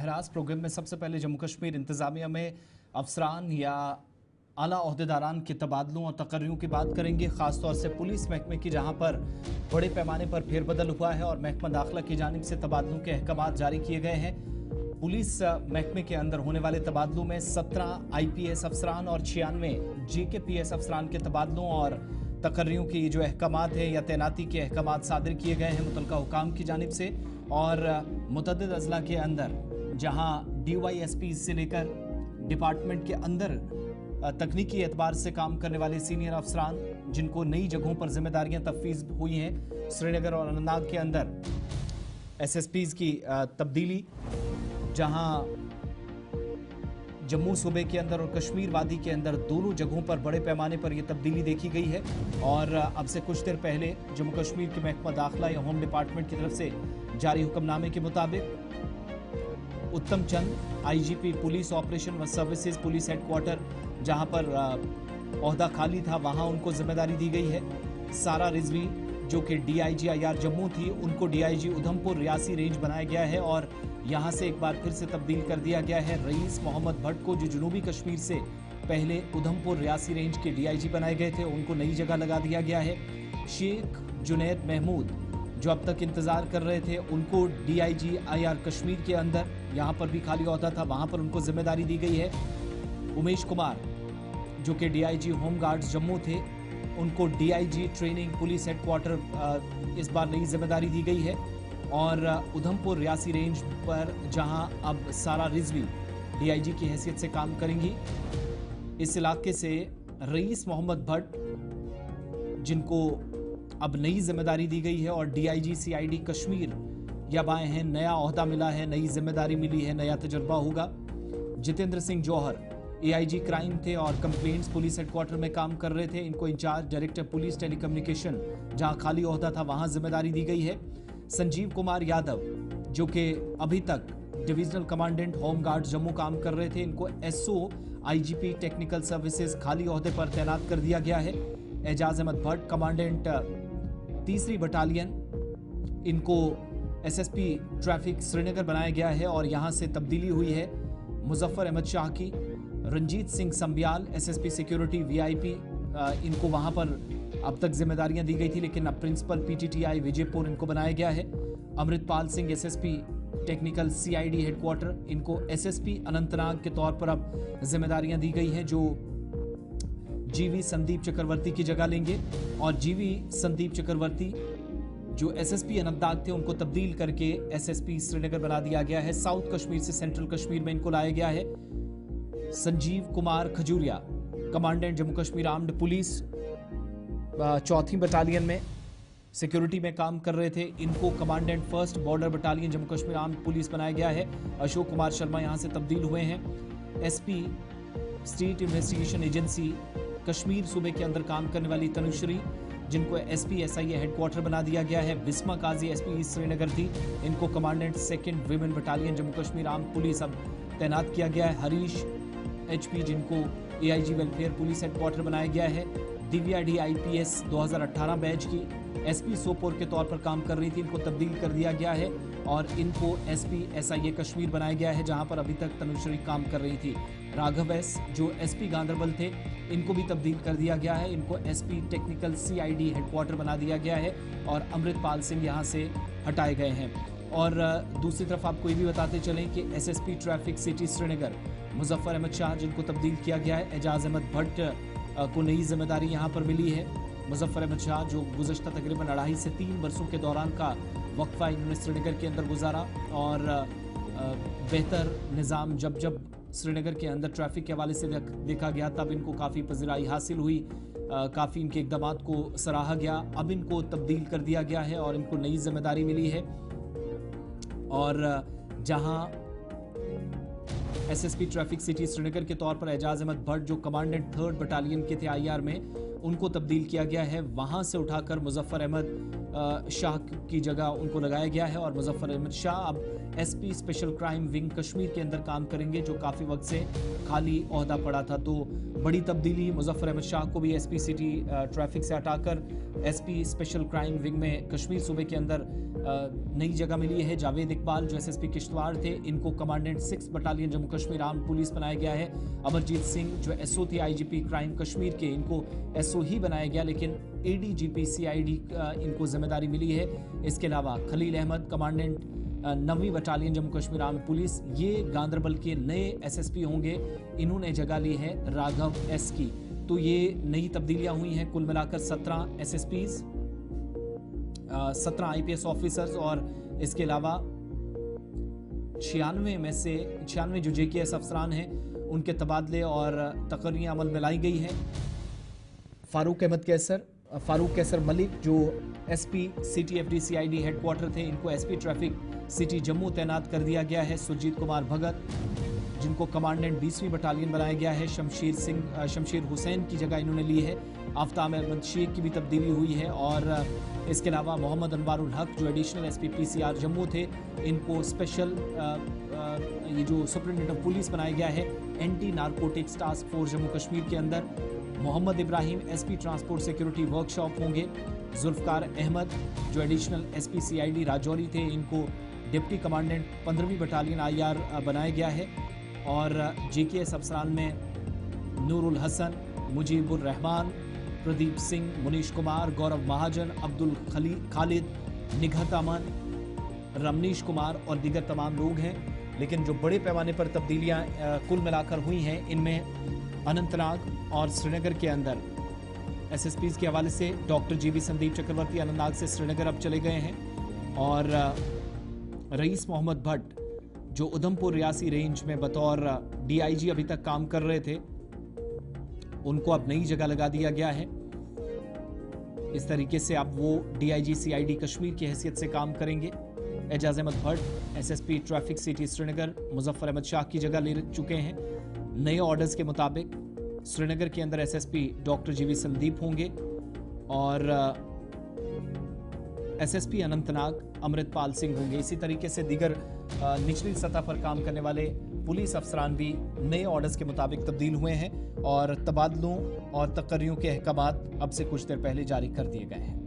बहरास programme में सबसे पहले जम्मू कश्मीर इंतजामिया में अफसरान या आला ओहदेदारान के तबादलों और तकर्रियों की बात करेंगे, खासतौर से पुलिस महकमे की, जहां पर बड़े पैमाने पर फेरबदल हुआ है और महकमा दाखिला की जानिब से तबादलों के अहकाम जारी किए गए हैं। पुलिस महकमे के अंदर होने वाले तबादलों में 17 IPS अफसरान और 96 JKPS अफसरान के तबादलों और तकर्रियों की जो अहकाम हैं या तैनाती के अहकाम सादिर किए गए हैं मुतल्लिका हुकाम की जानिब से। और मुतअद्दिद अजला के अंदर जहां DYSP से लेकर डिपार्टमेंट के अंदर तकनीकी एतबार से काम करने वाले सीनियर अफसरान जिनको नई जगहों पर जिम्मेदारियां तफवीज़ हुई हैं, श्रीनगर और अनंतनाग के अंदर SSPs की तब्दीली, जहां जम्मू सूबे के अंदर और कश्मीर वादी के अंदर दोनों जगहों पर बड़े पैमाने पर यह तब्दीली देखी गई है। और अब से कुछ देर पहले जम्मू कश्मीर के महकमा दाखिला या होम डिपार्टमेंट की तरफ से जारी हुक्मनामे के मुताबिक उत्तम चंद IGP पुलिस ऑपरेशन व सर्विसेज पुलिस हेडक्वार्टर, जहां पर ओहदा खाली था, वहां उनको जिम्मेदारी दी गई है। सारा रिजवी जो कि DIG IR जम्मू थी, उनको DIG उधमपुर रियासी रेंज बनाया गया है और यहां से एक बार फिर से तब्दील कर दिया गया है। रईस मोहम्मद भट्ट को, जो जनूबी कश्मीर से पहले उधमपुर रियासी रेंज के DIG बनाए गए थे, उनको नई जगह लगा दिया गया है। शेख जुनैद महमूद जो अब तक इंतजार कर रहे थे, उनको DIG IR कश्मीर के अंदर, यहाँ पर भी खाली ओहदा था, वहाँ पर उनको जिम्मेदारी दी गई है। उमेश कुमार जो कि DIG होम गार्ड्स जम्मू थे, उनको DIG ट्रेनिंग पुलिस हेडक्वार्टर इस बार नई जिम्मेदारी दी गई है। और उधमपुर रियासी रेंज पर जहां अब सारा रिजवी DIG की हैसियत से काम करेंगी, इस इलाके से रईस मोहम्मद भट्ट जिनको अब नई जिम्मेदारी दी गई है और DIG CID कश्मीर यह आए हैं, नया ओहदा मिला है, नई जिम्मेदारी मिली है, नया तजर्बा होगा। जितेंद्र सिंह जौहर AIG क्राइम थे और कंप्लेंट्स पुलिस हेडक्वार्टर में काम कर रहे थे, इनको इंचार्ज डायरेक्टर पुलिस टेलीकम्युनिकेशन, जहां खाली ओहदा था, वहां जिम्मेदारी दी गई है। संजीव कुमार यादव जो कि अभी तक divisional commandant home guard Jammu काम कर रहे थे, इनको SO IGP टेक्निकल सर्विसेज खाली ओहदे पर तैनात कर दिया गया है। एजाज अहमद भट्ट कमांडेंट 3री बटालियन, इनको SSP ट्रैफिक श्रीनगर बनाया गया है और यहां से तब्दीली हुई है। मुजफ्फर अहमद शाह की, Ranjit Singh Sambyal SSP security VIP, इनको वहां पर अब तक जिम्मेदारियां दी गई थी, लेकिन अब प्रिंसिपल PTTI विजयपुर इनको बनाया गया है। Amritpal Singh SSP technical CID headquarter, इनको SSP अनंतनाग के तौर पर अब जिम्मेदारियां दी गई हैं, जो GV संदीप चक्रवर्ती की जगह लेंगे। और GV संदीप चक्रवर्ती जो SSP अनंतनाग थे, उनको तब्दील करके SSP श्रीनगर बना दिया गया है। साउथ कश्मीर से सेंट्रल कश्मीर में इनको लाया गया है। Sanjeev Kumar Khajuria commandant Jammu Kashmir armed police 4थी बटालियन में सिक्योरिटी में काम कर रहे थे, इनको commandant 1st border battalion Jammu Kashmir armed police बनाया गया है। अशोक कुमार शर्मा यहां से तब्दील हुए हैं। SP state investigation agency Kashmir सूबे के अंदर काम करने वाली तनुश्री, जिनको SP SIA हेडक्वार्टर बना दिया गया है। बिस्मा काजी SP श्रीनगर थी, इनको commandant 2nd women battalion Jammu Kashmir armed police अब तैनात किया गया है। हरीश HP जिनको AIG वेलफेयर पुलिस हेडक्वार्टर बनाया गया है। दिव्या D IPS 2018 बैच की SP सोपोर के तौर पर काम कर रही थी, इनको तब्दील कर दिया गया है और इनको SP SIA कश्मीर बनाया गया है, जहां पर अभी तक तनुश्री काम कर रही थी। राघव S जो SP गांदरबल थे, इनको भी तब्दील कर दिया गया है, इनको SP टेक्निकल CID हेडक्वार्टर बना दिया गया है और अमृतपाल सिंह यहां से हटाए गए हैं। और दूसरी तरफ आपको ये भी बताते चलें कि SSP traffic city Srinagar Muzaffar Ahmad Shah जिनको तब्दील किया गया है, एजाज अहमद भट्ट को नई जिम्मेदारी यहाँ पर मिली है। मुजफ्फर अहमद शाह जो गुज़श्ता तकरीबन 2.5 से 3 वर्षों के दौरान का वक्फा इन्होंने श्रीनगर के अंदर गुजारा और बेहतर निज़ाम जब जब श्रीनगर के अंदर ट्रैफिक के हवाले से देखा गया, तब इनको काफ़ी पज़िराई हासिल हुई, काफ़ी इनके इक़दाम को सराहा गया। अब इनको तब्दील कर दिया गया है और इनको नई जिम्मेदारी मिली है। और जहां SSP ट्रैफिक सिटी श्रीनगर के तौर पर एजाज अहमद भट्ट जो कमांडेंट 3rd बटालियन के थे IR में, उनको तब्दील किया गया है। वहां से उठाकर मुजफ्फर अहमद शाह की जगह उनको लगाया गया है और मुजफ्फर अहमद शाह अब SP special crime wing Kashmir के अंदर काम करेंगे, जो काफ़ी वक्त से खाली ओहदा पड़ा था। तो बड़ी तब्दीली, मुजफ्फर अहमद शाह को भी एसपी सिटी ट्रैफिक से हटाकर एसपी स्पेशल क्राइम विंग में कश्मीर सूबे के अंदर नई जगह मिली है। जावेद इकबाल जो एसएसपी किश्तवाड़ थे, इनको commandant 6 battalion Jammu Kashmir arm police बनाया गया है। अमरजीत सिंह जो एसओ थे आईजीपी क्राइम कश्मीर के, इनको एसओ ही बनाया गया, लेकिन एडीजीपी सीआईडी इनको जिम्मेदारी मिली है। इसके अलावा खलील अहमद कमांडेंट 9वीं battalion Jammu Kashmir arm police, ये गांदरबल के नए एसएसपी होंगे। इन्होंने जगह ली है राघव एस की। तो ये नई तब्दीलियां हुई हैं। कुल मिलाकर 17 एसएसपीज, 17 आईपीएस ऑफिसर्स और इसके अलावा 96 जो जेकेएस अफसरान हैं उनके तबादले और तकर्रियां अमल में लाई गई हैं। फारूक कैसर मलिक जो एसपी सिटी एफडीसीआईडी हेडक्वार्टर थे, इनको एसपी ट्रैफिक सिटी जम्मू तैनात कर दिया गया है। सुरजीत कुमार भगत जिनको कमांडेंट 20वीं बटालियन बनाया गया है। शमशीर हुसैन की जगह इन्होंने ली है। आफ्ताब अहमद शेख की भी तब्दीली हुई है और इसके अलावा मोहम्मद अनवारुल हक जो एडिशनल एसपी पीसीआर जम्मू थे, इनको स्पेशल ये जो सुपरिटेंडेंट ऑफ पुलिस बनाया गया है anti narcotics task force Jammu Kashmir के अंदर। Mohammad Ibrahim SP transport security workshop होंगे। जुल्फकार अहमद जो एडिशनल एसपी सीआईडी राजौरी थे, इनको डिप्टी कमांडेंट 15वीं बटालियन आईआर बनाया गया है। और जेकेएस अफसरान में नूरुल हसन, मुजीबुर रहमान, प्रदीप सिंह, मुनीश कुमार, गौरव महाजन, अब्दुल खालिद, निघत अमन, रमनीश कुमार और दीगर तमाम लोग हैं। लेकिन जो बड़े पैमाने पर तब्दीलियां कुल मिलाकर हुई हैं, इनमें अनंतनाग और श्रीनगर के अंदर एसएसपीज के हवाले से डॉक्टर जीबी संदीप चक्रवर्ती अनंतनाग से श्रीनगर अब चले गए हैं और रईस मोहम्मद भट्ट जो उधमपुर रियासी रेंज में बतौर डीआईजी अभी तक काम कर रहे थे, उनको अब नई जगह लगा दिया गया है। इस तरीके से अब वो डीआईजी सीआईडी कश्मीर की हैसियत से काम करेंगे। Ajaz Ahmad Bhat SSP traffic city Srinagar Muzaffar Ahmad Shah की जगह ले चुके हैं। नए ऑर्डर्स के मुताबिक श्रीनगर के अंदर एसएसपी डॉक्टर जीवी संदीप होंगे और एसएसपी अनंतनाग अमृतपाल सिंह होंगे। इसी तरीके से दीगर निचली सतह पर काम करने वाले पुलिस अफसरान भी नए ऑर्डर्स के मुताबिक तब्दील हुए हैं और तबादलों और तकर्रियों के अहकामात अब से कुछ देर पहले जारी कर दिए गए हैं।